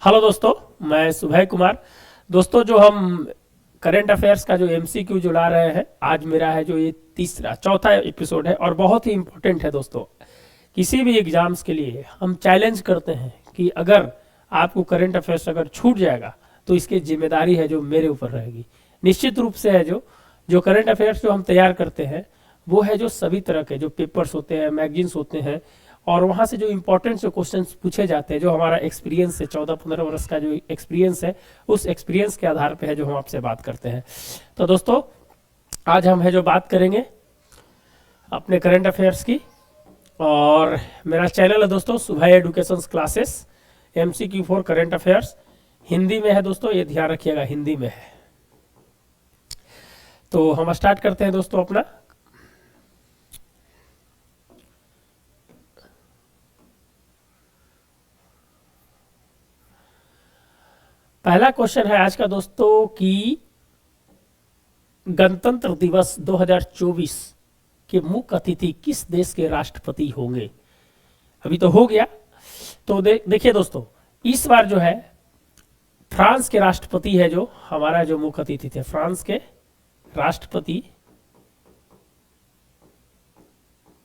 Hello दोस्तों, मैं सुभय कुमार। दोस्तों, जो हम करंट अफेयर्स का जो एमसीक्यू जो ला रहे हैं, आज मेरा है जो ये चौथा एपिसोड है और बहुत ही इम्पोर्टेंट है दोस्तों। किसी भी एग्जाम्स के लिए हम चैलेंज करते हैं कि अगर आपको करंट अफेयर्स अगर छूट जाएगा तो इसकी जिम्मेदारी है जो मेरे ऊपर रहेगी। निश्चित रूप से है जो जो करंट अफेयर्स जो हम तैयार करते हैं वो है जो सभी तरह के जो पेपर्स होते हैं, मैगजीन्स होते हैं, और वहाँ से जो इम्पोर्टेंट जो क्वेश्चंस पूछे जाते हैं, जो हमारा एक्सपीरियंस है 14-15 वर्ष का जो एक्सपीरियंस है, उस एक्सपीरियंस के आधार पे है जो हम आपसे बात करते हैं। तो दोस्तों, आज हम है जो बात करेंगे अपने करंट अफेयर्स की, और मेरा चैनल है दोस्तों Subhay education classes MCQ for current affairs. Hindi में है दोस्तों, ये ध्यान रखिएगा, हिंदी में है। तो हम स्टार्ट करते हैं दोस्तों अपना। पहला क्वेश्चन है आज का दोस्तों कि गणतंत्र दिवस 2024 के मुख्य अतिथि किस देश के राष्ट्रपति होंगे। अभी तो हो गया, तो देखिए दोस्तों, इस बार जो है फ्रांस के राष्ट्रपति है जो हमारा जो मुख्य अतिथि थे। फ्रांस के राष्ट्रपति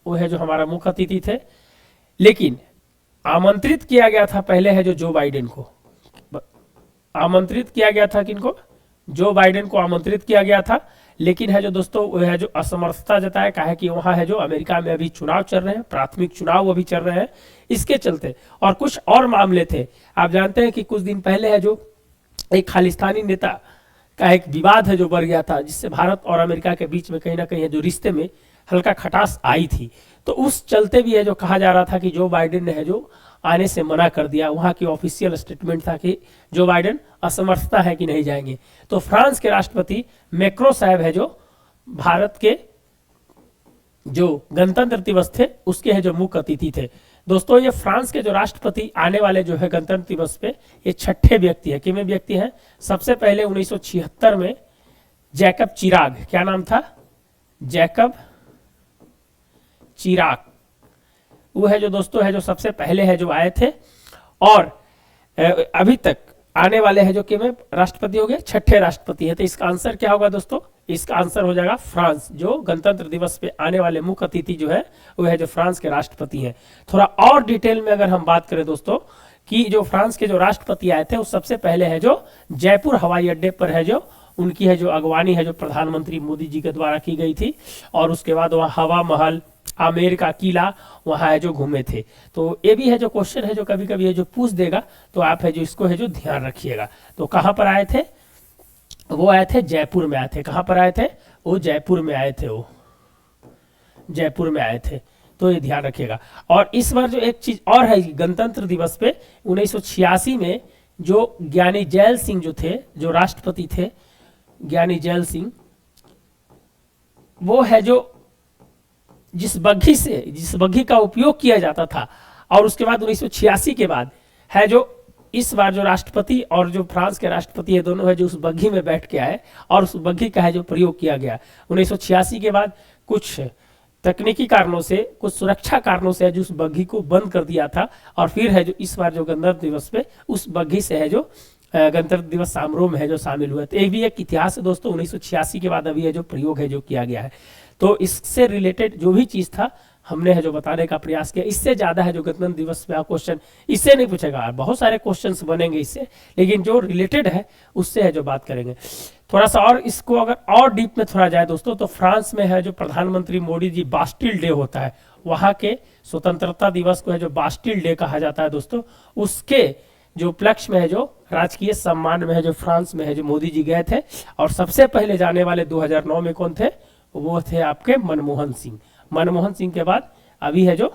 वो है जो हमारा मुख्य अतिथि थे, लेकिन आमंत्रित किया गया था पहले है जो जो बाइडेन को आमंत्रित किया गया था। किनको? जो बाइडेन को आमंत्रित किया गया था, लेकिन है जो दोस्तों वो है जो असमर्थता जताया, कहा है कि वहां है जो अमेरिका में अभी चुनाव चल रहे हैं, प्राथमिक चुनाव अभी चल रहे हैं, इसके चलते, और कुछ और मामले थे। आप जानते हैं कि कुछ दिन पहले है जो एक खालिस्तानी नेता का एक विवाद है जो बढ़ गया था, जिससे भारत और अमेरिका के बीच में कहीं ना कहीं जो रिश्ते में हल्का खटास आई थी। तो उस चलते भी है जो कहा जा रहा था कि जो बाइडेन ने है जो आने से मना कर दिया। वहां की ऑफिशियल स्टेटमेंट था कि जो बाइडेन असमर्थता है कि नहीं जाएंगे। तो फ्रांस के राष्ट्रपति मैक्रो साहब है जो भारत के जो गणतंत्र दिवस थे उसके है जो मुख्य अतिथि थे। दोस्तों, ये फ्रांस के जो राष्ट्रपति आने वाले जो है गणतंत्र दिवस पे, ये छठे व्यक्ति है। कितने व्यक्ति हैं? सबसे पहले 1976 में जैकब चिराग, क्या नाम था? जैकब चिराग, वो है जो दोस्तों है जो सबसे पहले है जो आए थे, और अभी तक आने वाले हैं जो कि में राष्ट्रपति हो गए, छठे राष्ट्रपति है। तो इसका आंसर क्या होगा दोस्तों? इसका आंसर हो जाएगा फ्रांस। जो गणतंत्र दिवस पे आने वाले मुख्य अतिथि जो है वो है जो फ्रांस के राष्ट्रपति हैं। थोड़ा और डिटेल में अगर हम बात करें दोस्तों कि जो फ्रांस के जो राष्ट्रपति आए थे, वो सबसे पहले है जो जयपुर हवाई अड्डे पर है जो उनकी है जो अगवानी है जो प्रधानमंत्री मोदी जी के द्वारा की गई थी, और उसके बाद वहाँ हवा महल, आमेर का किला, वहाँ है जो घूमे थे। तो ये भी है जो क्वेश्चन है जो कभी कभी है जो पूछ देगा, तो आप है जो इसको है जो ध्यान रखिएगा। तो कहाँ पर आए थे? वो आए थे जयपुर में आए थे। कहाँ पर आए थे? वो जयपुर में आए थे, वो जयपुर में आए थे। तो ये ध्यान रखिएगा। और इस बार जो एक चीज और है, गणतंत्र दिवस पे 1986 में जो ज्ञानी जैल सिंह जो थे, जो राष्ट्रपति थे, ज्ञानी जैल सिंह, वो है जो जिस बग्घी का उपयोग किया जाता था, और उसके बाद 1986 के बाद है जो इस बार जो राष्ट्रपति और जो फ्रांस के राष्ट्रपति है, दोनों है जो उस बग्घी में बैठ के आए, और उस बग्घी का है जो प्रयोग किया गया। 1986 के बाद कुछ तकनीकी कारणों से, कुछ सुरक्षा कारणों से है जो उस बग्घी को बंद कर दिया था, और फिर है जो इस बार जो गणतंत्र दिवस पे उस बग्घी से है जो गणतंत्र दिवस समारोह में है जो शामिल हुए। तो ये भी एक इतिहास है दोस्तों, 1986 के बाद अभी है जो प्रयोग है जो किया गया है। तो इससे रिलेटेड जो भी चीज था हमने है जो बताने का प्रयास किया। इससे ज्यादा है जो गणतंत्र दिवस पे क्वेश्चन इससे नहीं पूछेगा, बहुत सारे क्वेश्चंस बनेंगे इससे, लेकिन जो रिलेटेड है उससे है जो बात करेंगे। थोड़ा सा और इसको अगर और डीप में थोड़ा जाए दोस्तों, तो फ्रांस में है जो प्रधानमंत्री मोदी जी बास्टिल डे होता है, वहां के स्वतंत्रता दिवस को है जो बास्टिल डे कहा जाता है दोस्तों। उसके जो उपलक्ष्य में है जो राजकीय सम्मान में है जो फ्रांस में है जो मोदी जी गए थे, और सबसे पहले जाने वाले 2009 में कौन थे? वो थे आपके मनमोहन सिंह। मनमोहन सिंह के बाद अभी है जो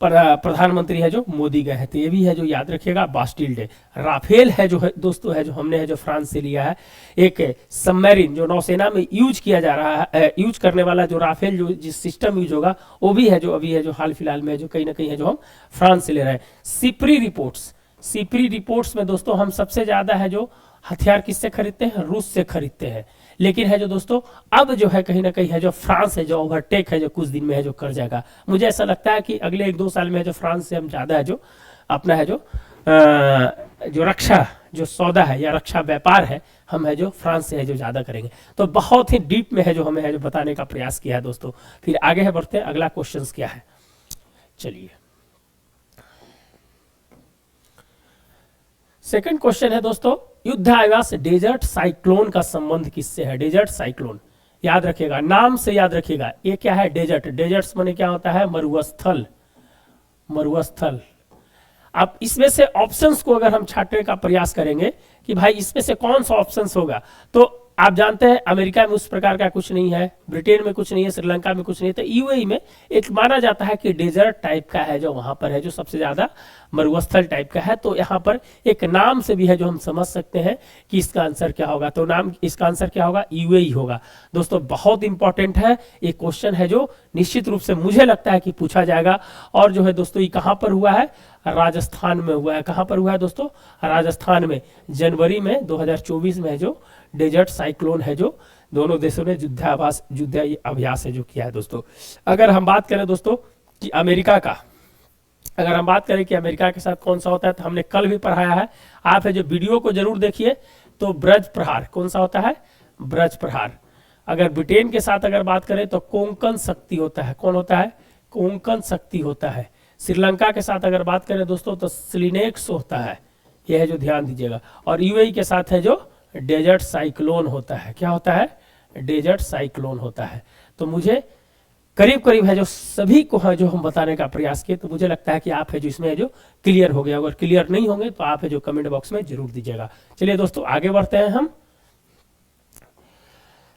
प्रधानमंत्री है जो मोदी गए हैं। तो ये भी है जो याद रखिएगा, बास्टिल डे। राफेल है जो है दोस्तों है जो हमने है जो फ्रांस से लिया है, एक सबमरीन जो नौसेना में यूज किया जा रहा है, यूज करने वाला जो राफेल जो जिस सिस्टम यूज होगा, वो भी है जो अभी है जो हाल फिलहाल में है जो कहीं ना कहीं है जो हम फ्रांस से ले रहे हैं। सिपरी रिपोर्ट्स में दोस्तों हम सबसे ज्यादा है जो हथियार किससे खरीदते हैं? रूस से खरीदते हैं। लेकिन है जो दोस्तों अब जो है कहीं ना कहीं है जो फ्रांस है जो ओवरटेक है जो कुछ दिन में है जो कर जाएगा। मुझे ऐसा लगता है कि अगले 1-2 साल में है जो फ्रांस से हम ज़्यादा है जो अपना है जो जो रक्षा जो सौदा है या रक्षा व्यापार है, हम है जो फ्रांस से है जो ज़्यादा करेंगे। तो बहुत ही डीप में है जो हमें है जो बताने का प्रयास किया है दोस्तों। फिर आगे है बढ़ते हैं, अगला क्वेश्चन क्या है, चलिए सेकंड क्वेश्चन है दोस्तों, युद्धाभ्यास डेजर्ट साइक्लोन का संबंध किससे है? डेजर्ट साइक्लोन याद रखिएगा, नाम से याद रखिएगा, ये क्या है? डेजर्ट। डेजर्ट्स माने क्या होता है? मरुस्थल। मरुस्थल। अब इसमें से ऑप्शंस को अगर हम छांटने का प्रयास करेंगे कि भाई इसमें से कौन सा ऑप्शंस होगा, तो आप जानते हैं अमेरिका में उस प्रकार का कुछ नहीं है, ब्रिटेन में कुछ नहीं है, श्रीलंका में कुछ नहीं है, तो यूएई में एक माना जाता है कि डेजर्ट टाइप का है जो वहां पर है जो सबसे ज्यादा मरुस्थल टाइप का है। तो यहाँ पर एक नाम से भी है जो हम समझ सकते हैं कि इसका आंसर क्या होगा। तो नाम इसका आंसर क्या होगा? यूएई होगा। दोस्तों बहुत इंपॉर्टेंट है ये क्वेश्चन है जो निश्चित रूप से मुझे लगता है कि पूछा जाएगा। और जो है दोस्तों ये कहाँ पर हुआ है? राजस्थान में हुआ है। कहाँ पर हुआ है दोस्तों? राजस्थान में, जनवरी में 2024 में है जो डेजर्ट साइक्लोन है जो दोनों देशों ने युद्धाभ्यास है जो किया है दोस्तों। अगर हम बात करें दोस्तों कि अमेरिका का, अगर हम बात करें कि अमेरिका के साथ कौन सा होता है, तो हमने कल भी पढ़ाया है, आप है जो वीडियो को जरूर देखिए। तो ब्रज प्रहार कौन सा होता है? ब्रज प्रहार। अगर ब्रिटेन के साथ अगर बात करें तो कोंकण शक्ति होता है। कौन होता है? कोंकण शक्ति होता है। श्रीलंका के साथ अगर बात करें दोस्तों तो स्लिनेक्स होता है, यह है जो ध्यान दीजिएगा। और यूएई के साथ है जो डेजर्ट साइक्लोन होता है। क्या होता है? डेजर्ट साइक्लोन होता है। तो मुझे करीब करीब है जो सभी को है जो हम बताने का प्रयास किए, तो मुझे लगता है कि आप है जो इसमें है जो क्लियर हो गया। अगर क्लियर नहीं होंगे तो आप है जो कमेंट बॉक्स में जरूर दीजिएगा। चलिए दोस्तों आगे बढ़ते हैं हम।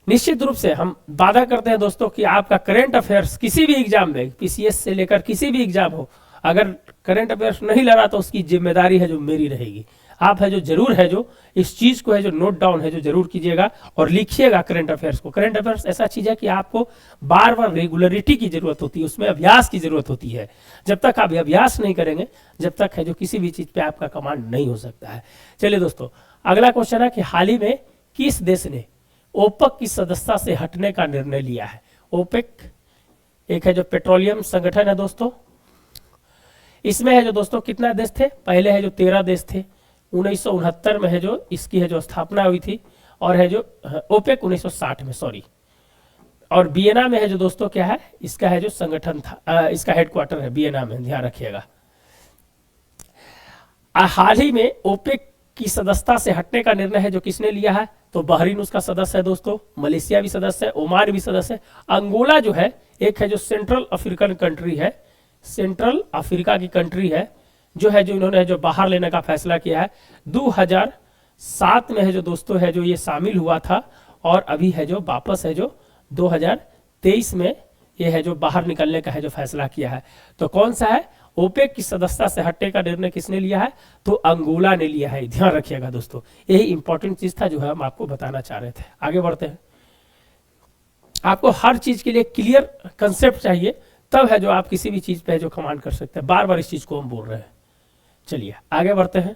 निश्चित रूप से हम वादा करते हैं दोस्तों कि आपका करंट अफेयर्स किसी भी एग्जाम में, पीसीएस से लेकर किसी भी एग्जाम हो, अगर करंट अफेयर्स नहीं लड़ा तो उसकी जिम्मेदारी है जो मेरी रहेगी। आप है जो जरूर है जो इस चीज को है जो नोट डाउन है जो जरूर कीजिएगा और लिखिएगा करंट अफेयर्स को। करंट अफेयर्स ऐसा चीज है कि आपको बार बार रेगुलरिटी की जरूरत होती है, उसमें अभ्यास की जरूरत होती है। जब तक आप अभ्यास नहीं करेंगे, जब तक है जो किसी भी चीज पे आपका कमांड नहीं हो सकता है। चलिए दोस्तों अगला क्वेश्चन है कि हाल ही में किस देश ने ओपेक की सदस्यता से हटने का निर्णय लिया है? ओपेक एक है जो पेट्रोलियम संगठन है दोस्तों। इसमें है जो दोस्तों कितना देश थे? पहले है जो 13 देश थे। 1969 में है जो इसकी है जो स्थापना हुई थी। और है जो ओपेक 1960 में, सॉरी। और वियना में है जो दोस्तों क्या है? इसका है जो संगठन था, इसका हेडक्वार्टर है वियना में, ध्यान रखिएगा। हाल ही में ओपेक की सदस्यता से हटने का निर्णय है जो किसने लिया है? तो बहरीन उसका सदस्य है दोस्तों, मलेशिया भी सदस्य है, ओमान भी सदस्य है। अंगोला जो है एक है जो सेंट्रल अफ्रीकन कंट्री है, सेंट्रल अफ्रीका की कंट्री है, जो है जो इन्होंने जो बाहर लेने का फैसला किया है। 2007 में है जो दोस्तों है जो ये शामिल हुआ था और अभी है जो वापस है जो 2023 में ये है जो बाहर निकलने का है जो फैसला किया है। तो कौन सा है? ओपेक की सदस्यता से हटने का निर्णय किसने लिया है? तो अंगोला ने लिया है। ध्यान रखिएगा दोस्तों, यही इंपॉर्टेंट चीज था जो है हम आपको बताना चाह रहे थे। आगे बढ़ते हैं। आपको हर चीज के लिए क्लियर कंसेप्ट चाहिए, तब है जो आप किसी भी चीज पे जो कमांड कर सकते हैं। बार बार इस चीज को हम बोल रहे हैं। चलिए आगे बढ़ते हैं।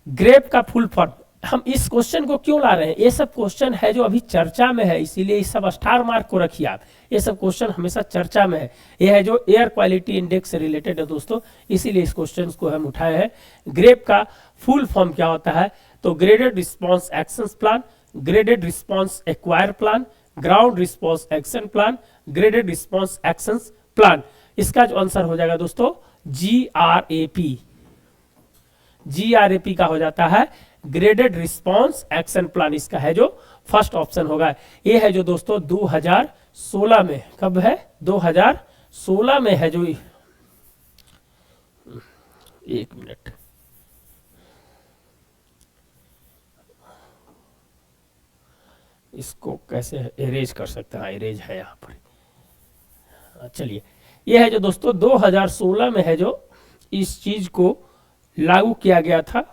ग्रेप का फुल फॉर्म, हम इस क्वेश्चन को क्यों ला रहे हैं? ये सब क्वेश्चन है जो अभी चर्चा में है, इसीलिए इस सब स्टार मार्क को रखिए आप। ये सब क्वेश्चन हमेशा चर्चा में है। ये है जो एयर क्वालिटी इंडेक्स से रिलेटेड है दोस्तों, इसीलिए इस क्वेश्चन को हम उठाए हैं। ग्रेप का फुल फॉर्म क्या होता है? तो graded response action plan, graded response acquire plan, ground response action plan, graded response action plan. इसका जो आंसर हो जाएगा दोस्तों GRAP। GRAP का हो जाता है ग्रेडेड रिस्पॉन्स एक्शन प्लान। इसका है जो फर्स्ट ऑप्शन होगा। ये है जो दोस्तों 2016 में, कब है? 2016 में है जो, एक मिनट, इसको कैसे एरेज कर सकते हैं? एरेज है यहाँ पर। चलिए ये है जो दोस्तों 2016 में है जो इस चीज को लागू किया गया था।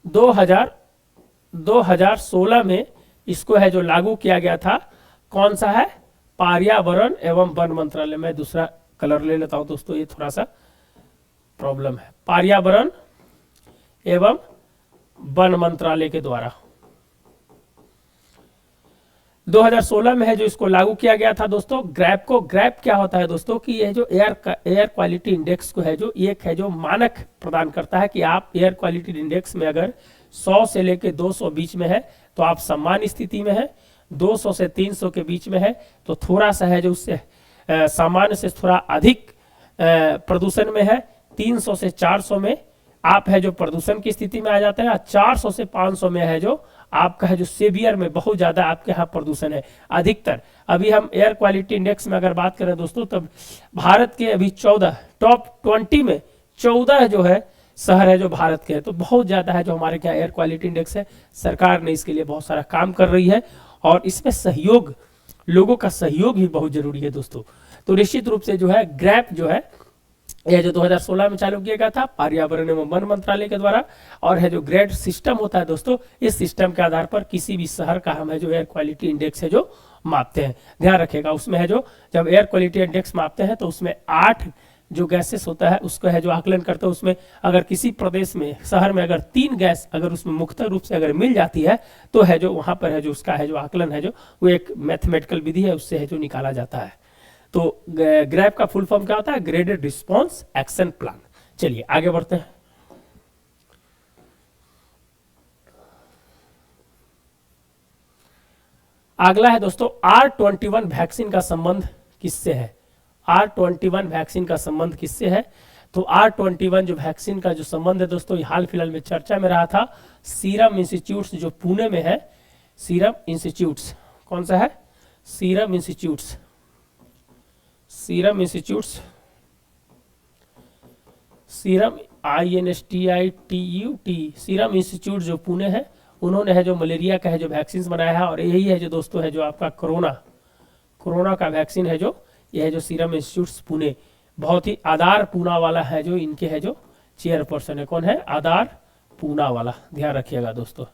2016 में इसको है जो लागू किया गया था। कौन सा है? पर्यावरण एवं वन मंत्रालय। मैं दूसरा कलर ले लेता हूं दोस्तों, ये थोड़ा सा प्रॉब्लम है। पर्यावरण एवं वन मंत्रालय के द्वारा 2016 में है जो इसको लागू किया गया था दोस्तों ग्रैप को। ग्रैप क्या होता है दोस्तों कि यह जो एयर क्वालिटी इंडेक्स को है जो एक है जो मानक प्रदान करता है कि आप एयर क्वालिटी इंडेक्स में अगर 100 से लेकर 200 बीच में है तो आप सामान्य स्थिति में है, 200 से 300 के बीच में है तो थोड़ा सा है जो उससे सामान्य से थोड़ा अधिक प्रदूषण में है, 300 से 400 में आप है जो प्रदूषण की स्थिति में आ जाते हैं, 400 से 500 में है जो आपका है जो सेवियर में बहुत ज्यादा आपके यहाँ प्रदूषण है अधिकतर। अभी हम एयर क्वालिटी इंडेक्स में अगर बात करें दोस्तों तब भारत के अभी 14 टॉप 20 में 14 जो है शहर है जो भारत के है, तो बहुत ज्यादा है जो हमारे यहाँ एयर क्वालिटी इंडेक्स है। सरकार ने इसके लिए बहुत सारा काम कर रही है और इसमें सहयोग, लोगों का सहयोग भी बहुत जरूरी है दोस्तों। तो निश्चित रूप से जो है ग्रैप जो है यह जो 2016 में चालू किया गया था पर्यावरण एवं वन मंत्रालय के द्वारा, और है जो ग्रेड सिस्टम होता है दोस्तों, इस सिस्टम के आधार पर किसी भी शहर का हम है जो एयर क्वालिटी इंडेक्स है जो मापते हैं। ध्यान रखिएगा उसमें है जो जब एयर क्वालिटी इंडेक्स मापते हैं तो उसमें 8 जो गैसेस होता है उसको है जो आकलन करते हैं। उसमें अगर किसी प्रदेश में शहर में अगर 3 गैस अगर उसमें मुख्य रूप से अगर मिल जाती है तो है जो वहां पर है जो उसका है जो आकलन है जो वो एक मैथमेटिकल विधि है उससे है जो निकाला जाता है। तो ग्रैप का फुल फॉर्म क्या होता है? Graded response action plan. चलिए आगे बढ़ते हैं। अगला है दोस्तों R21 वैक्सीन का संबंध किससे है? R21 वैक्सीन का संबंध किससे है? तो R21 जो वैक्सीन का जो संबंध है दोस्तों ये हाल फिलहाल में चर्चा में रहा था। सीरम इंस्टीट्यूट्स जो पुणे में है, सीरम इंस्टीट्यूट्स कौन सा है? Serum institutes, serum institutes, serum INSTITUT, serum institute जो पुणे है, उन्होंने है जो मलेरिया का है जो वैक्सीन बनाया है। और यही है जो दोस्तों है जो आपका कोरोना का वैक्सीन है जो यह है जो सीरम इंस्टीट्यूट पुणे, बहुत ही आधार पूना वाला है जो इनके है जो चेयरपर्सन है। कौन है? आधार पूना वाला, ध्यान रखिएगा दोस्तों।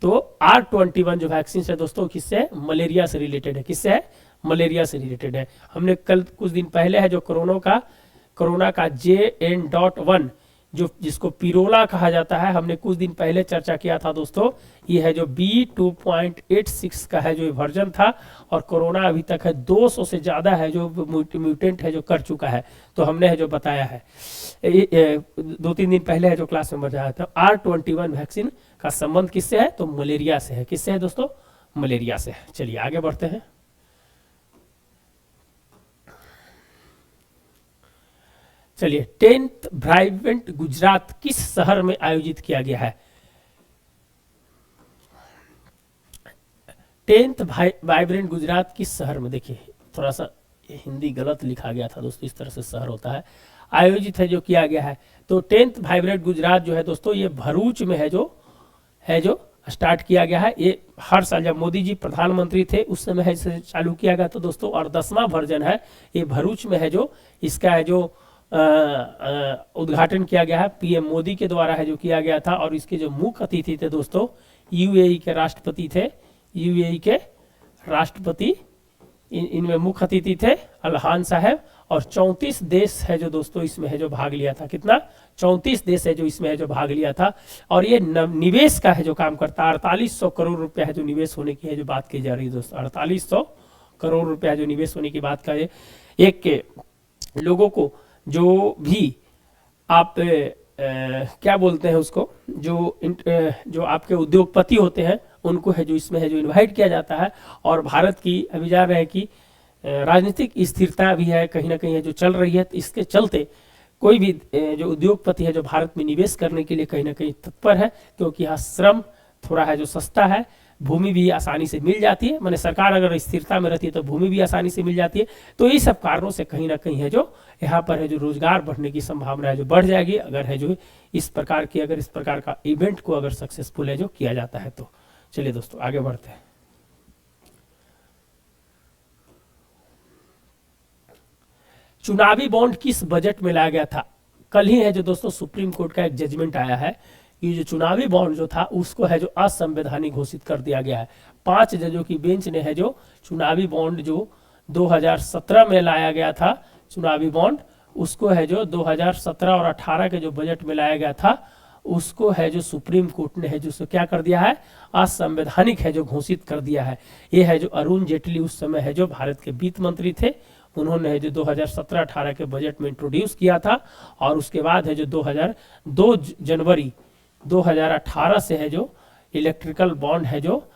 तो R21 जो वैक्सीन है दोस्तों किससे? मलेरिया से रिलेटेड है। किससे है? मलेरिया से रिलेटेड है। हमने कल कुछ दिन पहले है जो कोरोना का JN.1 जो जिसको पिरोला कहा जाता है, हमने कुछ दिन पहले चर्चा किया था दोस्तों। ये है जो B2.86 का है जो वर्जन था और कोरोना अभी तक है 200 से ज्यादा है जो म्यूटेंट है जो कर चुका है। तो हमने है जो बताया है 2-3 दिन पहले है जो क्लास में बताया था। R21 वैक्सीन का संबंध किससे है? तो मलेरिया से है। किससे है दोस्तों? मलेरिया से है। चलिए आगे बढ़ते हैं। चलिए 10th वाइब्रेंट गुजरात किस शहर में आयोजित किया गया है? 10th वाइब्रेंट गुजरात किस शहर में? देखिए थोड़ा सा हिंदी गलत लिखा गया था दोस्तों, इस तरह से शहर होता है, आयोजित है जो किया गया है। तो 10th वाइब्रेंट गुजरात जो है दोस्तों ये भरूच में है जो स्टार्ट किया गया है। ये हर साल जब मोदी जी प्रधानमंत्री थे उस समय है इसे चालू किया गया था दोस्तों, और 10वां वर्जन है ये भरूच में है जो इसका है जो उद्घाटन किया गया है। PM मोदी के द्वारा है जो किया गया था। और इसके जो मुख्य अतिथि थे दोस्तों UAE के राष्ट्रपति थे, UAE के राष्ट्रपति इनमें मुख्य अतिथि थे अलहान साहब। और 34 देश है जो दोस्तों इसमें है जो भाग लिया था। कितना? 34 देश है जो इसमें है जो भाग लिया था। और ये निवेश का है जो काम करता है। 4800 करोड़ रुपया है जो निवेश होने की है जो बात की जा रही है दोस्तों। 4800 करोड़ रुपया जो निवेश होने की बात का एक के लोगों को जो भी आप क्या बोलते हैं उसको, जो आपके उद्योगपति होते हैं उनको है जो इसमें है जो इनवाइट किया जाता है। और भारत की अभी जान रहे हैं कि राजनीतिक स्थिरता भी है कहीं ना कहीं है जो चल रही है। तो इसके चलते कोई भी जो उद्योगपति है जो भारत में निवेश करने के लिए कहीं ना कहीं तत्पर है, क्योंकि यहाँ श्रम थोड़ा है जो सस्ता है, भूमि भी आसानी से मिल जाती है। माने सरकार अगर स्थिरता में रहती है तो भूमि भी आसानी से मिल जाती है। तो ये सब कारणों से कहीं ना कहीं है जो यहाँ पर है जो रोजगार बढ़ने की संभावना है जो बढ़ जाएगी अगर है जो इस प्रकार का इवेंट को अगर सक्सेसफुल है जो किया जाता है तो। चलिए दोस्तों आगे बढ़ते हैं। चुनावी बॉन्ड किस बजट में लाया गया था? कल ही है जो दोस्तों सुप्रीम कोर्ट का एक जजमेंट आया है, ये जो चुनावी बॉन्ड जो था उसको है जो असंवैधानिक घोषित कर दिया गया है। 5 जजों की बेंच ने है जो चुनावी बॉन्ड जो 2017 में लाया गया था चुनावी बॉन्ड, उसको है जो 2017 और 18 के जो बजट में लाया गया था उसको है जो सुप्रीम कोर्ट ने है जो सो क्या कर दिया है, असंवैधानिक है जो घोषित कर दिया है। ये है जो अरुण जेटली उस समय है जो भारत के वित्त मंत्री थे, उन्होंने है जो 2017-18 के बजट में इंट्रोड्यूस किया था। और उसके बाद है जो 2 जनवरी 2018 से है जो इलेक्ट्रिकल बॉन्ड है जो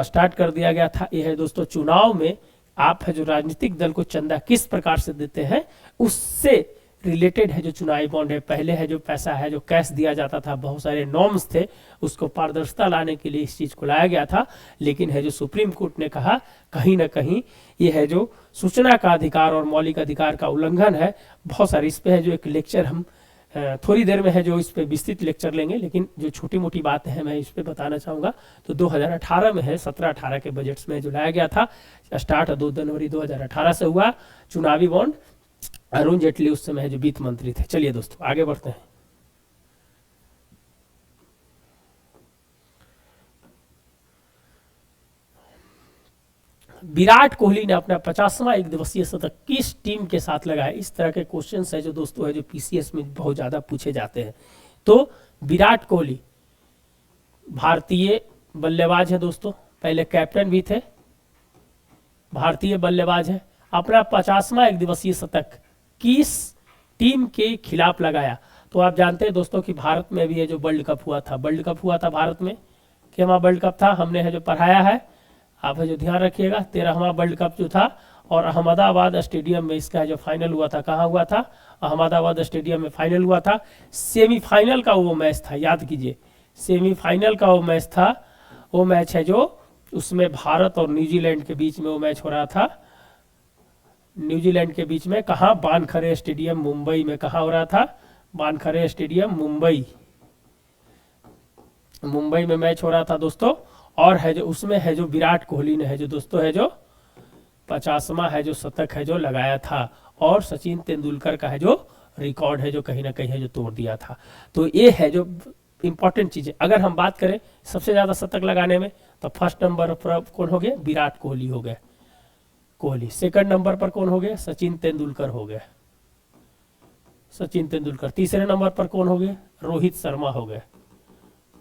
स्टार्ट कर दिया गया था। ये है दोस्तों चुनाव में आप है जो राजनीतिक दल को चंदा किस प्रकार से देते हैं उससे रिलेटेड है जो चुनावी बॉन्ड है। पहले है जो पैसा है जो कैश दिया जाता था, बहुत सारे नॉर्म्स थे, उसको पारदर्शिता लाने के लिए इस चीज को लाया गया था। लेकिन है जो सुप्रीम कोर्ट ने कहा कहीं ना कहीं ये है जो सूचना का अधिकार और मौलिक अधिकार का उल्लंघन है। बहुत सारे इस पे है जो एक लेक्चर हम थोड़ी देर में है जो इस पे विस्तृत लेक्चर लेंगे, लेकिन जो छोटी मोटी बातें हैं मैं इस पे बताना चाहूँगा। तो 2018 में है 17-18 के बजट्स में जो लाया गया था, स्टार्ट 2 जनवरी 2018 से हुआ चुनावी बॉन्ड। अरुण जेटली उस समय है जो वित्त मंत्री थे। चलिए दोस्तों आगे बढ़ते हैं। विराट कोहली ने अपना 50वां एक दिवसीय शतक किस टीम के साथ लगाया? इस तरह के क्वेश्चन है जो दोस्तों है जो पीसीएस में बहुत ज्यादा पूछे जाते हैं। तो विराट कोहली भारतीय बल्लेबाज है दोस्तों, पहले कैप्टन भी थे, भारतीय बल्लेबाज है। अपना 50वां एक दिवसीय शतक किस टीम के खिलाफ लगाया? तो आप जानते हैं दोस्तों कि भारत में भी है जो वर्ल्ड कप हुआ था, वर्ल्ड कप हुआ था भारत में। क्या वर्ल्ड कप था, हमने है जो पढ़ाया है, आप है जो ध्यान रखिएगा। 13वां वर्ल्ड कप जो था और अहमदाबाद स्टेडियम में इसका जो फाइनल हुआ था, कहाँ हुआ था? अहमदाबाद स्टेडियम में फाइनल हुआ था। सेमीफाइनल का वो मैच था, याद कीजिए, सेमीफाइनल का वो मैच था। वो मैच है जो उसमें भारत और न्यूजीलैंड के बीच में वो मैच हो रहा था, न्यूजीलैंड के बीच में। कहाँ? वानखेड़े स्टेडियम मुंबई में। कहाँ हो रहा था? वानखेड़े स्टेडियम मुंबई में मैच हो रहा था दोस्तों। और है जो उसमें है जो विराट कोहली ने है जो दोस्तों है जो 50वां है जो शतक है जो लगाया था और सचिन तेंदुलकर का है जो रिकॉर्ड है जो कहीं ना कहीं है जो तोड़ दिया था। तो ये है जो इंपॉर्टेंट चीजें। अगर हम बात करें सबसे ज्यादा शतक लगाने में तो फर्स्ट नंबर पर कौन हो गया? विराट कोहली हो गए, कोहली। सेकंड नंबर पर कौन हो गए? सचिन तेंदुलकर हो गए, सचिन तेंदुलकर। तीसरे नंबर पर कौन हो गए? रोहित शर्मा हो गए,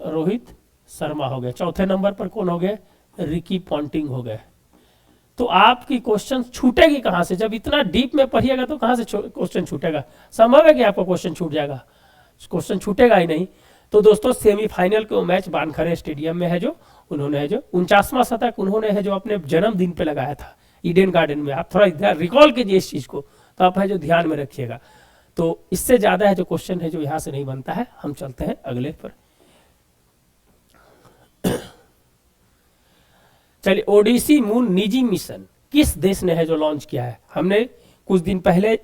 रोहित शर्मा हो गए। चौथे नंबर पर कौन हो गए? रिकी पॉन्टिंग हो गए। तो आपकी क्वेश्चन छूटेगी कहां से? जब इतना डीप में पढ़िएगा तो कहां से क्वेश्चन छूटेगा? संभव है कि आपका क्वेश्चन छूट जाएगा? क्वेश्चन छूटेगा ही नहीं। तो दोस्तों सेमीफाइनल के मैच वानखेड़े स्टेडियम में है जो उन्होंने है जो 49वां शतक उन्होंने है जो अपने जन्मदिन पे लगाया था ईडन गार्डन में। आप थोड़ा रिकॉल कीजिए इस चीज को, तो आप है जो ध्यान में रखिएगा। तो इससे ज्यादा है जो क्वेश्चन है जो यहां से नहीं बनता है। हम चलते हैं अगले पर। चलिए, ओडिसी मून निजी मिशन किस देश ने है जो लॉन्च किया है? हमने कुछ दिन पहले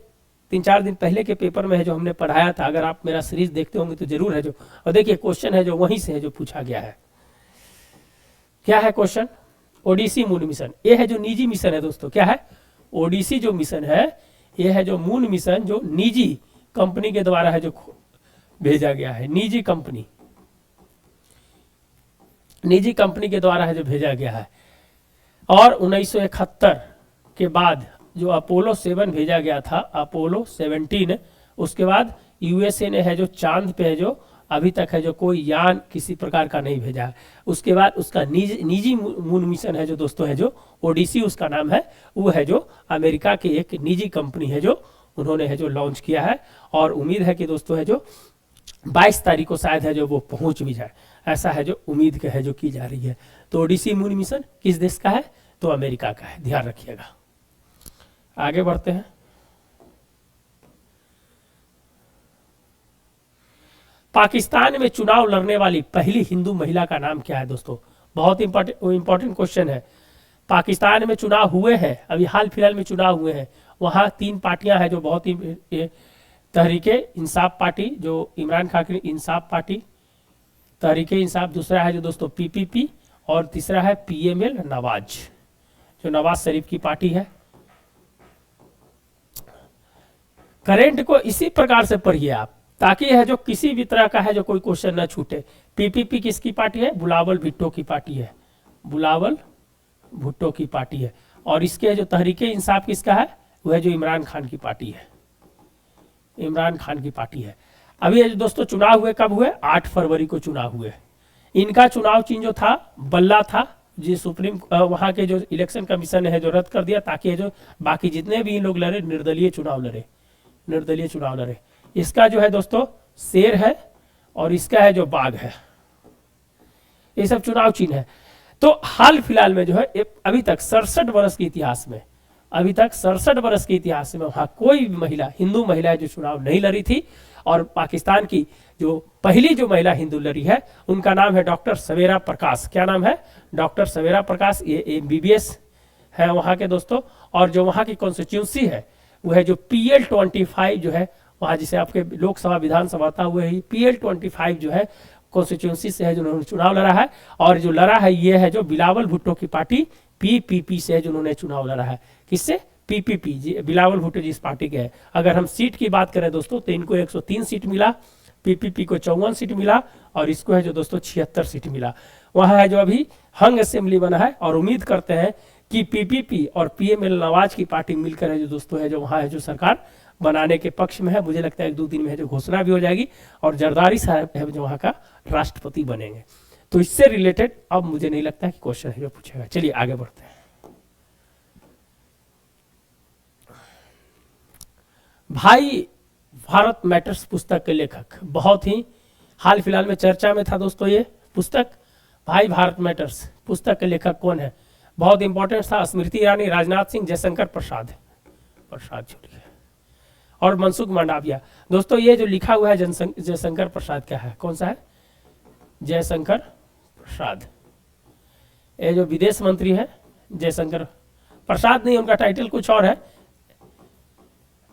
3-4 दिन पहले के पेपर में है जो हमने पढ़ाया था। अगर आप मेरा सीरीज देखते होंगे तो जरूर है जो, और देखिए क्वेश्चन है जो वहीं से है जो पूछा गया है। क्या है क्वेश्चन? ओडिसी मून मिशन, ये है जो निजी मिशन है दोस्तों। क्या है? ओडिसी जो मिशन है ये है जो मून मिशन जो निजी कंपनी के द्वारा है जो भेजा गया है। निजी कंपनी के द्वारा है जो भेजा गया है। और 1971 के बाद जो अपोलो 7 भेजा गया था, अपोलो 17, उसके बाद यूएसए ने है जो चांद पे है जो अभी तक है जो कोई यान किसी प्रकार का नहीं भेजा है। उसके बाद उसका निजी मून मिशन है जो दोस्तों है जो ओडिसी उसका नाम है, वो है जो अमेरिका की एक निजी कंपनी है जो उन्होंने है जो लॉन्च किया है। और उम्मीद है कि दोस्तों है जो 22 तारीख को शायद है जो वो पहुंच भी जाए, ऐसा है जो उम्मीद है जो की जा रही है। तो ओडिसी मून मिशन किस देश का है? तो अमेरिका का है, ध्यान रखिएगा। आगे बढ़ते हैं। पाकिस्तान में चुनाव लड़ने वाली पहली हिंदू महिला का नाम क्या है दोस्तों? बहुत इंपॉर्टेंट क्वेश्चन है। पाकिस्तान में चुनाव हुए हैं, अभी हाल फिलहाल में चुनाव हुए हैं। वहां 3 पार्टियां हैं जो बहुत ही, तहरीके इंसाफ पार्टी जो इमरान खान की इंसाफ पार्टी, तहरीके इंसाफ, दूसरा है जो दोस्तों पीपीपी, और तीसरा है पीएमएल नवाज जो नवाज शरीफ की पार्टी है। करेंट को इसी प्रकार से पढ़िए आप, ताकि है जो किसी भी तरह का है जो कोई क्वेश्चन न छूटे। पीपीपी किसकी पार्टी है? बिलावल भुट्टो की पार्टी है, बिलावल भुट्टो की पार्टी है। और इसके जो तहरीके इंसाफ किसका है? वह जो इमरान खान की पार्टी है, इमरान खान की पार्टी है। अभी ये जो दोस्तों चुनाव हुए कब हुए, 8 फरवरी को चुनाव हुए। इनका चुनाव चिन्ह जो था बल्ला था, जी सुप्रीम वहाँ के जो इलेक्शन कमीशन है जो रद्द कर दिया, ताकि ये जो बाकी जितने भी इन लोग लड़े निर्दलीय चुनाव लड़े, निर्दलीय चुनाव लड़े। इसका जो है दोस्तों शेर है और इसका है जो बाघ है, ये सब चुनाव चिन्ह है। तो हाल फिलहाल में जो है अभी तक 67 वर्ष के इतिहास में, अभी तक 67 वर्ष के इतिहास में वहां कोई भी महिला, हिंदू महिला जो चुनाव नहीं लड़ी थी। और पाकिस्तान की जो पहली जो महिला हिंदू लड़ी है उनका नाम है डॉक्टर सवेरा प्रकाश। क्या नाम है, डॉक्टर सवेरा प्रकाश। ये MBBS है वहाँ के दोस्तों। और जो वहाँ की कॉन्स्टिट्यूंसी है वो है जो PL25 जो है वहाँ, जिसे आपके लोकसभा विधानसभा था, वो है PL25 जो है कॉन्स्टिट्यूंसी से है जो उन्होंने चुनाव लड़ा है। और जो लड़ा है ये है जो बिलावल भुट्टो की पार्टी PPP से है जो उन्होंने चुनाव लड़ा है। किससे, PPP जी, बिलावल भुट्टो जी इस पार्टी के है। अगर हम सीट की बात करें दोस्तों तो इनको 103 सीट मिला, PPP को 54 सीट मिला और इसको है जो दोस्तों 76 सीट मिला। वहाँ है जो अभी हंग असेंबली बना है और उम्मीद करते हैं कि PPP और PML नवाज की पार्टी मिलकर है जो दोस्तों है जो वहाँ है जो सरकार बनाने के पक्ष में है। मुझे लगता है 1-2 दिन में है जो घोषणा भी हो जाएगी और जरदारी साहब है जो वहाँ का राष्ट्रपति बनेंगे। तो इससे रिलेटेड अब मुझे नहीं लगता कि क्वेश्चन है जो पूछेगा। चलिए आगे बढ़ते हैं। भाई भारत मैटर्स पुस्तक के लेखक, बहुत ही हाल फिलहाल में चर्चा में था दोस्तों ये पुस्तक। भाई भारत मैटर्स पुस्तक के लेखक कौन है, बहुत इंपॉर्टेंट था। स्मृति ईरानी, राजनाथ सिंह, जयशंकर प्रसाद छोड़िए और मनसुख मंडाविया। दोस्तों ये जो लिखा हुआ है जयशंकर प्रसाद क्या है, कौन सा है, जयशंकर प्रसाद। ये जो विदेश मंत्री है जयशंकर प्रसाद नहीं, उनका टाइटल कुछ और है,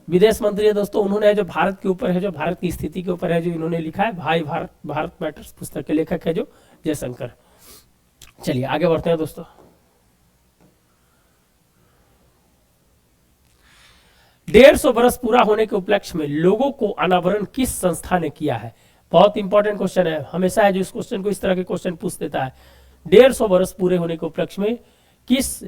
विदेश मंत्री है दोस्तों। उन्होंने जो भारत के ऊपर है, जो भारत की स्थिति के ऊपर है जो इन्होंने लिखा है। भाई भारत मैटर्स पुस्तक के लेखक है जो जयशंकर। चलिए आगे बढ़ते हैं दोस्तों। 150 वर्ष पूरा होने के उपलक्ष्य में लोगों को अनावरण किस संस्था ने किया है, बहुत इंपॉर्टेंट क्वेश्चन है। हमेशा है जो इस क्वेश्चन को इस तरह के क्वेश्चन पूछ देता है। 150 वर्ष पूरे होने के उपलक्ष्य में किस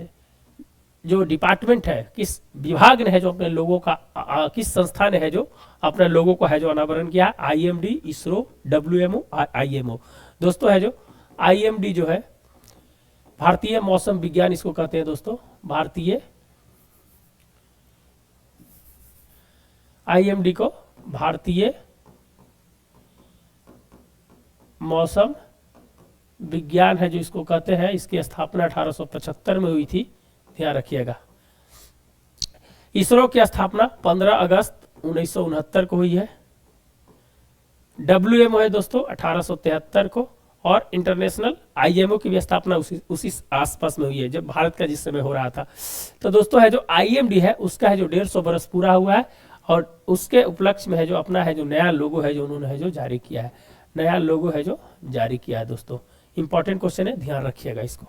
जो डिपार्टमेंट है, किस विभाग ने है जो अपने लोगों का किस संस्था ने है जो अपने लोगों को है जो अनावरण किया। IMD, ISRO, WMO, IMO। दोस्तों है जो IMD जो है भारतीय मौसम विज्ञान इसको कहते हैं दोस्तों। भारतीय IMD को भारतीय मौसम विज्ञान है जो इसको कहते हैं। इसकी स्थापना 1875 में हुई थी, ध्यान रखिएगा। इसरो की स्थापना 15 अगस्त 1969 को हुई है। WMO है दोस्तों 1873 को। और इंटरनेशनल IMO की भी स्थापना उसी आसपास में हुई है जब भारत का जिस समय हो रहा था। तो दोस्तों है जो IMD है उसका है जो 150 वर्ष पूरा हुआ है और उसके उपलक्ष्य में है जो अपना है जो नया लोगो है जो उन्होंने है जो जारी किया है, नया लोगो है जो जारी किया है दोस्तों। इंपॉर्टेंट क्वेश्चन है, ध्यान रखिएगा इसको।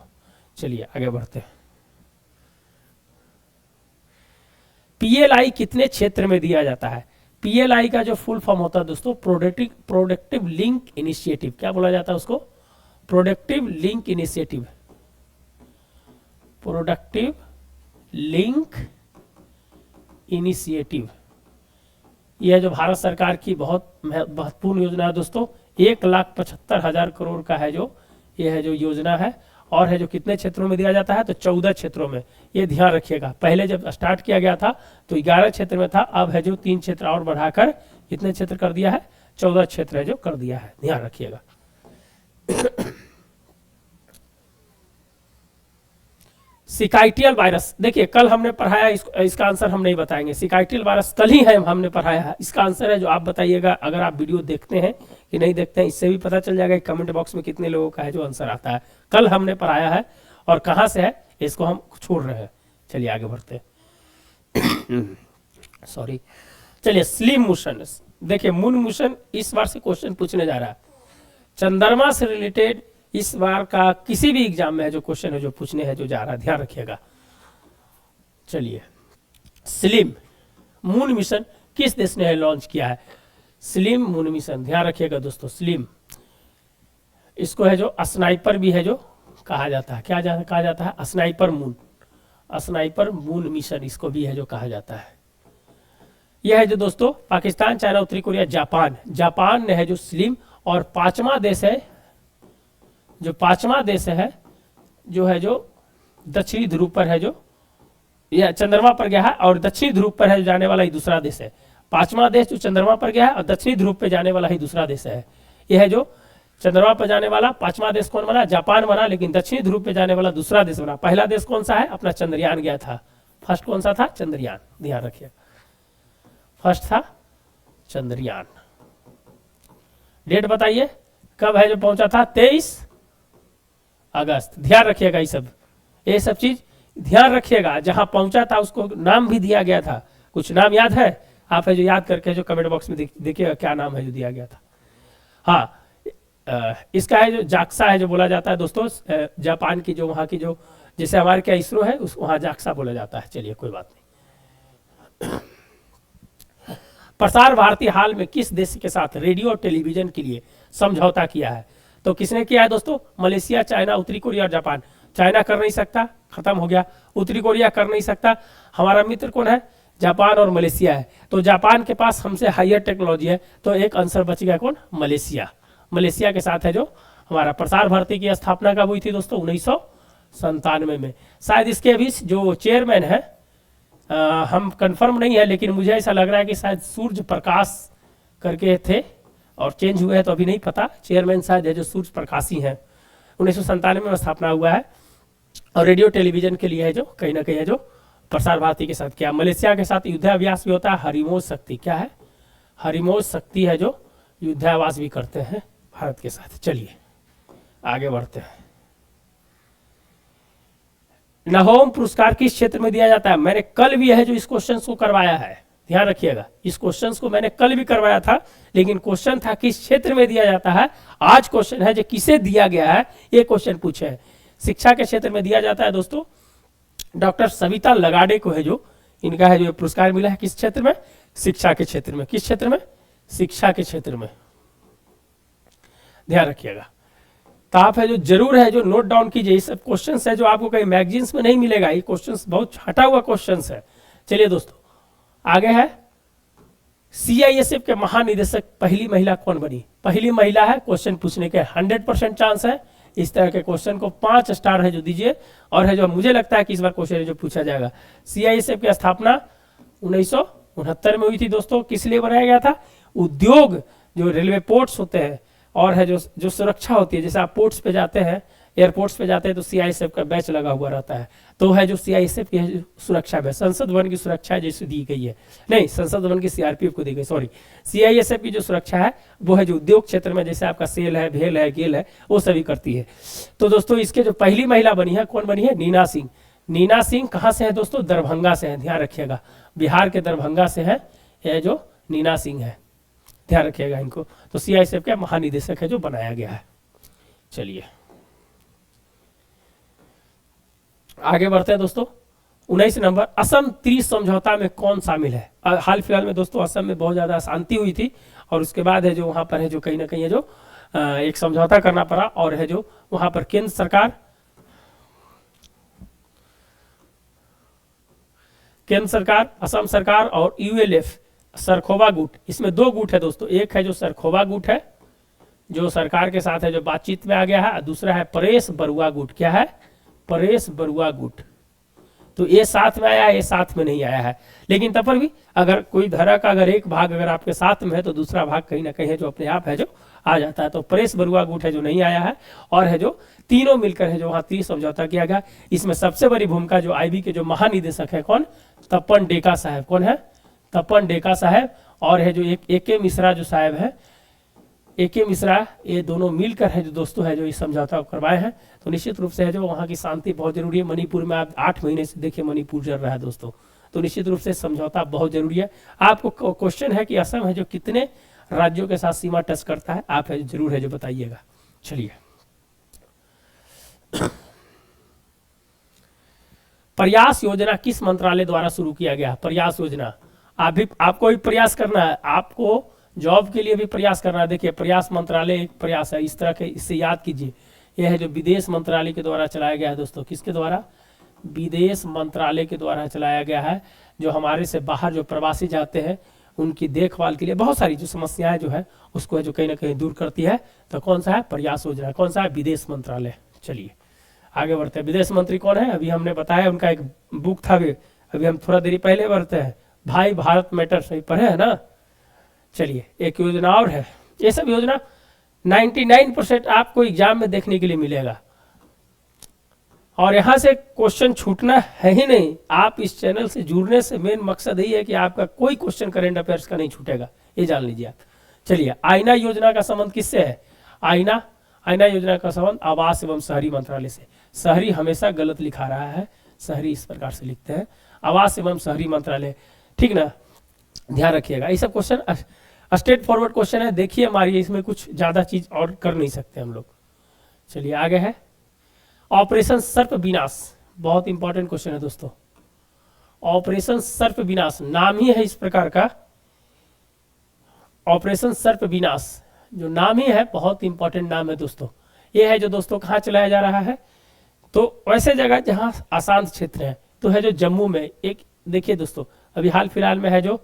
चलिए आगे बढ़ते हैं। PLI कितने क्षेत्र में दिया जाता है। PLI का जो फुल फॉर्म होता है दोस्तों प्रोडक्टिव लिंक इनिशिएटिव। क्या बोला जाता है उसको, productive link initiative. Productive link initiative यह जो भारत सरकार की बहुत महत्वपूर्ण योजना है दोस्तों। 1,75,000 करोड़ का है जो यह है जो योजना है। और है जो कितने क्षेत्रों में दिया जाता है तो 14 क्षेत्रों में। ये ध्यान रखिएगा, पहले जब स्टार्ट किया गया था तो 11 क्षेत्र में था, अब है जो 3 क्षेत्र और बढ़ाकर कितने क्षेत्र कर दिया है, 14 क्षेत्र है जो कर दिया है, ध्यान रखिएगा। सिकाइटियल वायरस, देखिए कल हमने पढ़ाया, इसका आंसर हम नहीं बताएंगे। सिकाइटियल वायरस कल ही है हमने पढ़ाया है, इसका आंसर है जो आप बताइएगा। अगर आप वीडियो देखते हैं कि नहीं देखते हैं इससे भी पता चल जाएगा कमेंट बॉक्स में कितने लोगों का है जो आंसर आता है। कल हमने पढ़ाया है और कहाँ से है इसको हम छोड़ रहे हैं। चलिए आगे बढ़ते हैं। सॉरी, चलिए स्लिम मोशन, देखिए मून मोशन इस बार से क्वेश्चन पूछने जा रहा है। चंद्रमा से रिलेटेड इस बार का किसी भी एग्जाम में है जो क्वेश्चन है जो पूछने है जो जा रहा है, ध्यान रखिएगा। चलिए स्लिम मून मिशन किस देश ने लॉन्च किया है। स्लिम मून मिशन, ध्यान रखिएगा दोस्तों। स्लिम इसको है जो स्नाइपर भी है जो कहा जाता है। क्या कहा जाता है, sniper moon, sniper moon mission इसको भी है जो कहा जाता है। यह है जो दोस्तों पाकिस्तान, चाइना, उत्तरी कोरिया, जापान। जापान है जो स्लिम, और पांचवा देश है, जो पांचवा देश है जो है जो दक्षिणी ध्रुव पर है, जो यह चंद्रमा पर गया है, और दक्षिणी ध्रुव पर है जो जाने वाला ही दूसरा देश है। पांचवा देश जो चंद्रमा पर गया है और दक्षिणी ध्रुव पे जाने वाला ही दूसरा देश है। यह है जो चंद्रमा पर जाने वाला पांचवा देश कौन बना? जापान बना, लेकिन दक्षिणी ध्रुव पे जाने वाला दूसरा देश बना। पहला देश कौन सा है? अपना चंद्रयान गया था। फर्स्ट कौन सा था? चंद्रयान, ध्यान रखिए, फर्स्ट था चंद्रयान। डेट बताइए कब है जो पहुंचा था? 23 अगस्त। ध्यान रखिएगा ये सब चीज ध्यान रखिएगा। जहां पहुंचा था उसको नाम भी दिया गया था। कुछ नाम याद है? आप है जो याद करके जो कमेंट बॉक्स में देखिएगा क्या नाम है जो दिया गया था। हाँ, इसका है जो जाक्सा है जो बोला जाता है दोस्तों, जापान की जो वहाँ की जो जैसे हमारे क्या इसरो है उस वहाँ जाक्सा बोला जाता है। चलिए कोई बात नहीं। प्रसार भारती हाल में किस देश के साथ रेडियो और टेलीविजन के लिए समझौता किया है? तो किसने किया है दोस्तों? मलेशिया, चाइना, उत्तरी कोरिया और जापान। चाइना कर नहीं सकता, खत्म हो गया। उत्तरी कोरिया कर नहीं सकता। हमारा मित्र कौन है? जापान और मलेशिया है। तो जापान के पास हमसे हायर टेक्नोलॉजी है, तो एक आंसर बच गया कौन? मलेशिया। मलेशिया के साथ है जो हमारा प्रसार भारती की स्थापना कब हुई थी दोस्तों? 1997 में। शायद इसके अभी जो चेयरमैन है, हम कंफर्म नहीं है, लेकिन मुझे ऐसा लग रहा है कि शायद सूर्य प्रकाश करके थे और चेंज हुए हैं तो अभी नहीं पता। चेयरमैन शायद है जो सूर्य प्रकाशी हैं। 1997 में स्थापना हुआ है, और रेडियो टेलीविजन के लिए है जो कहीं ना कहीं है जो प्रसार भारती के साथ किया। मलेशिया के साथ युद्धाभ्यास भी होता है। हरिमोज शक्ति क्या है? हरिमोज शक्ति है जो युद्धाभ्यास भी करते हैं भारत के साथ। चलिए आगे बढ़ते हैं। नहोम पुरस्कार किस क्षेत्र में दिया जाता है? मैंने कल भी है जो इस क्वेश्चन को करवाया है, ध्यान रखिएगा। इस क्वेश्चन को मैंने कल भी करवाया था, लेकिन क्वेश्चन था किस क्षेत्र में दिया जाता है। आज क्वेश्चन है जो किसे दिया गया है, ये क्वेश्चन पूछे है। शिक्षा के क्षेत्र में दिया जाता है दोस्तों। डॉक्टर सविता लगाडे को है जो इनका है जो पुरस्कार मिला है, किस क्षेत्र में? शिक्षा के क्षेत्र में। किस क्षेत्र में? शिक्षा के क्षेत्र में, ध्यान रखिएगा। तो आप है जो जरूर है जो नोट डाउन कीजिए। ये सब क्वेश्चंस है जो आपको कहीं मैगजीन्स में नहीं मिलेगा। ये क्वेश्चंस बहुत हटा हुआ क्वेश्चंस है। चलिए दोस्तों आगे है, CISF के महानिदेशक पहली महिला कौन बनी? पहली महिला है, क्वेश्चन पूछने के 100% चांस है। इस तरह के क्वेश्चन को 5 स्टार है जो दीजिए। और है जो मुझे लगता है कि इस बार क्वेश्चन जो पूछा जाएगा। CISF की स्थापना 1969 में हुई थी दोस्तों। किस लिए बनाया गया था? उद्योग, जो रेलवे पोर्ट्स होते हैं और है जो सुरक्षा होती है, जैसे आप पोर्ट्स पे जाते हैं, एयरपोर्ट्स पे जाते हैं तो CISF का बैच लगा हुआ रहता है। तो है जो CISF की है सुरक्षा बैच, संसद भवन की सुरक्षा जैसे दी गई है, नहीं संसद भवन की CRPF को दी गई, सॉरी। CISF की जो सुरक्षा है वो है जो उद्योग क्षेत्र में, जैसे आपका सेल है, भेल है, गेल है, वो सभी करती है। तो दोस्तों इसके जो पहली महिला बनी है, कौन बनी है? नीना सिंह। नीना सिंह कहाँ से है दोस्तों? दरभंगा से है, ध्यान रखिएगा। बिहार के दरभंगा से है यह जो नीना सिंह है, ध्यान रखिएगा इनको। तो CISF का महानिदेशक है जो बनाया गया है। चलिए आगे बढ़ते हैं दोस्तों। 19 नंबर, असम त्रिश समझौता में कौन शामिल है? हाल फिलहाल में दोस्तों असम में बहुत ज्यादा अशांति हुई थी, और उसके बाद है जो वहां पर है जो कहीं ना कहीं है जो एक समझौता करना पड़ा, और है जो वहां पर केंद्र सरकार, असम सरकार और ULF सरखोबा गुट, इसमें 2 गुट है दोस्तों। एक है जो सरखोबा गुट है जो सरकार के साथ है जो बातचीत में आ गया है, दूसरा है परेश बरुआ गुट। क्या है? परेश बरुआ गुट। तो ये साथ में आया है, ये साथ में नहीं आया है। लेकिन तब पर भी अगर कोई धारा का अगर एक भाग अगर आपके साथ में है तो दूसरा भाग कहीं ना कहीं है जो अपने आप है जो आ जाता है। तो परेश बरुआ गुट है जो नहीं आया है, और है जो तीनों मिलकर है जो वहाँ 30 समझौता किया गया। इसमें सबसे बड़ी भूमिका जो IB के जो महानिदेशक है कौन? तपन डेका साहब। कौन है? तपन डेका साहब। और है जो AK मिश्रा जो साहब है, AK मिश्रा, ये दोनों मिलकर है जो दोस्तों है जो इस समझौता को करवाए हैं। तो निश्चित रूप से है जो वहाँ की शांति बहुत जरूरी है। मणिपुर में आप 8 महीने से देखिए मणिपुर चल रहा है दोस्तों, तो निश्चित रूप से समझौता बहुत जरूरी है। आपको क्वेश्चन है कि असम है जो कितने राज्यों के साथ सीमा टच करता है, आप है जरूर है जो बताइएगा। चलिए प्रयास योजना किस मंत्रालय द्वारा शुरू किया गया? प्रयास योजना, आपको भी प्रयास करना है, आपको जॉब के लिए भी प्रयास करना है। देखिए प्रयास मंत्रालय एक प्रयास है, इस तरह के, इससे याद कीजिए। यह है जो विदेश मंत्रालय के द्वारा चलाया गया है दोस्तों। किसके द्वारा? विदेश मंत्रालय के द्वारा चलाया गया है। जो हमारे से बाहर जो प्रवासी जाते हैं उनकी देखभाल के लिए बहुत सारी जो समस्याएं जो है उसको है जो कहीं ना कहीं दूर करती है। तो कौन सा है? प्रयास योजना। कौन सा है? विदेश मंत्रालय। चलिए आगे बढ़ते हैं। विदेश मंत्री कौन है? अभी हमने बताया, उनका एक बुक था, अभी हम थोड़ा देरी पहले बढ़ते हैं, भाई भारत मैटर, सही पढ़े है ना। चलिए एक योजना और है, ये सब योजना 99% आपको एग्जाम में देखने के लिए मिलेगा, और यहाँ से क्वेश्चन छूटना है ही नहीं। आप इस चैनल से जुड़ने से मेन मकसद यही है कि आपका कोई क्वेश्चन करंट अफेयर्स का नहीं छूटेगा, ये जान लीजिए आप। चलिए आईना योजना का संबंध किससे है? आईना योजना का संबंध आवास एवं शहरी मंत्रालय से। शहरी हमेशा गलत लिखा रहा है, शहरी इस प्रकार से लिखते हैं, आवास एवं शहरी मंत्रालय, ठीक ना, ध्यान रखिएगा। ये सब क्वेश्चन स्ट्रेट फॉरवर्ड क्वेश्चन है, देखिए मारिए, इसमें कुछ ज्यादा चीज और कर नहीं सकते हम लोग। चलिए आगे है ऑपरेशन सर्प विनाश, बहुत इंपॉर्टेंट क्वेश्चन है दोस्तों। ऑपरेशन सर्प विनाश नाम ही है इस प्रकार का, ऑपरेशन सर्प विनाश जो नाम ही है, बहुत इंपॉर्टेंट नाम है दोस्तों। ये है जो दोस्तों कहाँ चलाया जा रहा है? तो वैसे जगह जहाँ अशांत क्षेत्र है, तो है जो जम्मू में एक, देखिए दोस्तों अभी हाल फिलहाल में है जो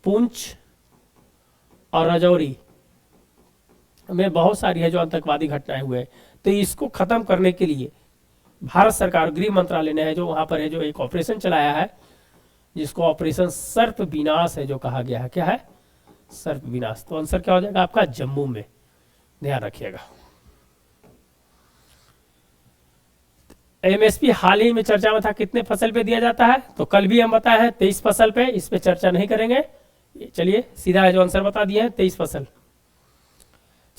पुंछ और राजौरी में बहुत सारी है जो आतंकवादी घटनाएं हुए हैं। तो इसको खत्म करने के लिए भारत सरकार गृह मंत्रालय ने है जो वहां पर है जो एक ऑपरेशन चलाया है, जिसको ऑपरेशन सर्प विनाश है जो कहा गया है। क्या है? सर्प विनाश। तो आंसर क्या हो जाएगा आपका? जम्मू में, ध्यान रखिएगा। एमएसपी हाल ही में चर्चा में था, कितने फसल पे दिया जाता है? तो कल भी हम बताए हैं 23 फसल पे, इस पे चर्चा नहीं करेंगे। चलिए सीधा है जो आंसर बता दिए हैं 23 फसल।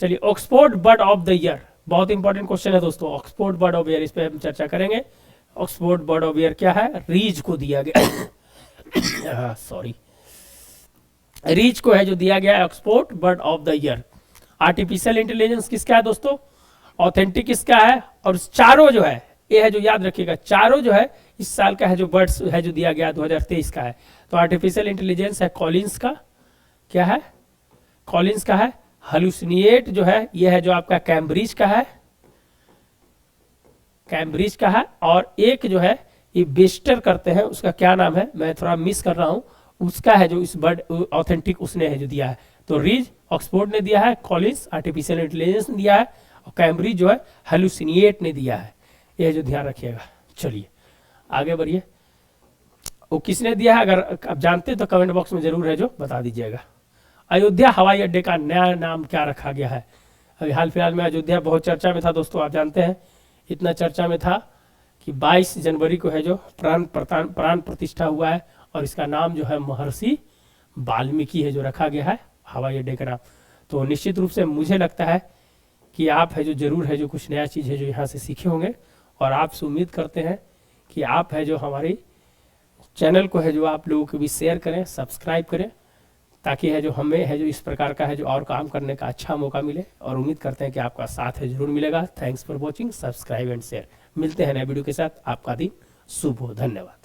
चलिए Oxford bird of the year, बहुत इंपॉर्टेंट क्वेश्चन है दोस्तों। ऑक्सफोर्ड बर्ड ऑफ ईयर, इस पे हम चर्चा करेंगे। ऑक्सफोर्ड बर्ड ऑफ ईयर क्या है? रीज को दिया गया सॉरी, रीच को है जो दिया गया है Oxford bird of the year. Artificial intelligence किसका है दोस्तों? ऑथेंटिक किसका है? और चारों जो है, ये है जो याद रखिएगा, चारों जो है इस साल का है जो बर्ड्स है जो दिया गया 2023 का है। तो आर्टिफिशियल इंटेलिजेंस है कॉलिंस का, क्या है? कॉलिंस का है। हलुसिनिएट जो है ये है जो आपका कैम्ब्रिज का है, कैम्ब्रिज का है। और एक जो है ये बेस्टर करते हैं, उसका क्या नाम है, मैं थोड़ा मिस कर रहा हूं, उसका है जो इस बर्ड ऑथेंटिक उसने है जो दिया है। तो रीज ऑक्सफोर्ड ने दिया है, कॉलिंस आर्टिफिशियल इंटेलिजेंस ने दिया है, और कैम्ब्रिज जो है हेलुसिनिएट ने दिया है। ये जो ध्यान रखिएगा। चलिए आगे बढ़िए, वो किसने दिया है अगर आप जानते तो कमेंट बॉक्स में जरूर है जो बता दीजिएगा। अयोध्या हवाई अड्डे का नया नाम क्या रखा गया है? अभी हाल फिलहाल में अयोध्या बहुत चर्चा में था दोस्तों, आप जानते हैं, इतना चर्चा में था कि 22 जनवरी को है जो प्राण प्रतिष्ठा हुआ है, और इसका नाम जो है महर्षि वाल्मीकि है जो रखा गया है हवाई अड्डे का नाम। तो निश्चित रूप से मुझे लगता है कि आप है जो जरूर है जो कुछ नया चीज़ है जो यहाँ से सीखे होंगे, और आपसे उम्मीद करते हैं कि आप है जो हमारी चैनल को है जो आप लोगों को भी शेयर करें, सब्सक्राइब करें, ताकि है जो हमें है जो इस प्रकार का है जो और काम करने का अच्छा मौका मिले, और उम्मीद करते हैं कि आपका साथ है जरूर मिलेगा। Thanks for watching, subscribe and share. मिलते हैं नए वीडियो के साथ, आपका दिन शुभ हो, धन्यवाद।